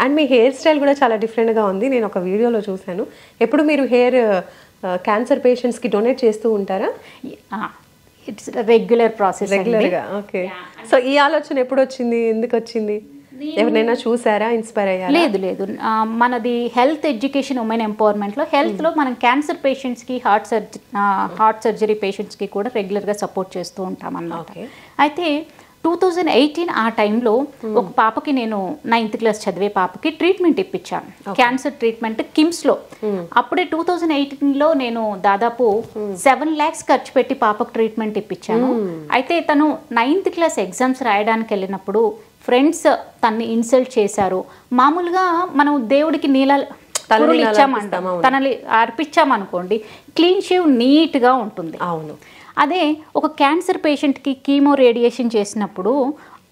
And me hair style కూడా చాలా డిఫరెంట్గా ఉంది. నేను ఒక వీడియోలో చూశాను. ఎప్పుడు మీరు హెయిర్ క్యాన్సర్ పేషెంట్స్కి డొనేట్ చేస్తూ ఉంటారా? It's regular process. రెగ్యులర్గా. ఓకే. సో ఈ ఆలోచన ఎప్పుడు వచ్చింది, ఎందుకు వచ్చింది? ఎవరినైనా చూసారా, ఇన్స్పైర్ అయ్యారా? లేదు లేదు, మనది హెల్త్ ఎడ్యుకేషన్ ఉమెన్ ఎంపవర్మెంట్లో హెల్త్లో మనం క్యాన్సర్ పేషెంట్స్కి హార్ట్ సర్జరీ పేషెంట్స్కి కూడా రెగ్యులర్గా సపోర్ట్ చేస్తూ ఉంటాం అన్నమాట. అయితే 2018 ఆ టైంలో ఒక పాపకి, నేను 9th క్లాస్ చదివే పాపకి ట్రీట్మెంట్ ఇప్పించాను, క్యాన్సర్ ట్రీట్మెంట్ కిమ్స్లో. అప్పుడే 2018లో నేను దాదాపు 7 lakhs ఖర్చు పెట్టి పాపకు ట్రీట్మెంట్ ఇప్పించాను. అయితే తను 9th క్లాస్ ఎగ్జామ్స్ రాయడానికి వెళ్ళినప్పుడు ఫ్రెండ్స్ తన్ని ఇన్సల్ట్ చేశారు. మామూలుగా మనం దేవుడికి తనని అర్పించామనుకోండి, క్లీన్ షేవ్ నీట్గా ఉంటుంది. అవును. అదే ఒక క్యాన్సర్ పేషెంట్కి కీమో రేడియేషన్ చేసినప్పుడు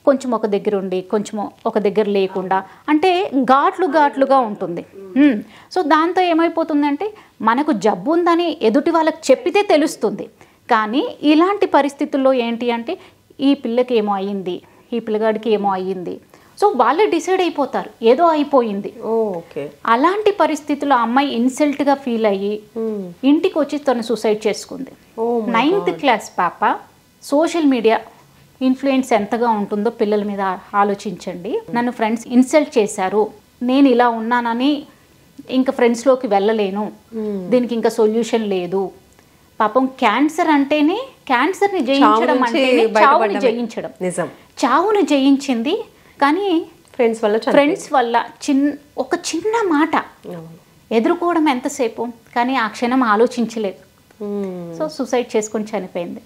కొంచెం ఒక దగ్గర ఉండి కొంచెం ఒక దగ్గర లేకుండా, అంటే ఘాట్లుగా ఉంటుంది. సో దాంతో ఏమైపోతుందంటే మనకు జబ్బు ఉందని ఎదుటి వాళ్ళకి చెప్పితే తెలుస్తుంది. కానీ ఇలాంటి పరిస్థితుల్లో ఏంటి అంటే, ఈ పిల్లకి ఏమో అయ్యింది, ఈ పిల్లగాడికి ఏమో అయ్యింది, సో వాళ్ళే డిసైడ్ అయిపోతారు ఏదో అయిపోయింది. అలాంటి పరిస్థితుల్లో అమ్మాయి ఇన్సల్ట్గా ఫీల్ అయ్యి ఇంటికి వచ్చి తను సూసైడ్ చేసుకుంది. 9th క్లాస్ పాప. సోషల్ మీడియా ఇన్ఫ్లుయెన్స్ ఎంతగా ఉంటుందో పిల్లల మీద ఆలోచించండి. నన్ను ఫ్రెండ్స్ ఇన్సల్ట్ చేశారు, నేను ఇలా ఉన్నానని ఇంకా ఫ్రెండ్స్లోకి వెళ్ళలేను, దీనికి ఇంకా సొల్యూషన్ లేదు. పాపం క్యాన్సర్ అంటేనే, క్యాన్సర్ని జయించడం అంటేనే చావుని జయించడం. చావుని జయించింది. కానీ ఫ్రెండ్స్ వల్ల ఒక చిన్న మాట ఎదుర్కోవడం ఎంతసేపు, కానీ ఆ క్షణం ఆలోచించలేదు. సో సూసైడ్ చేసుకొని చనిపోయింది.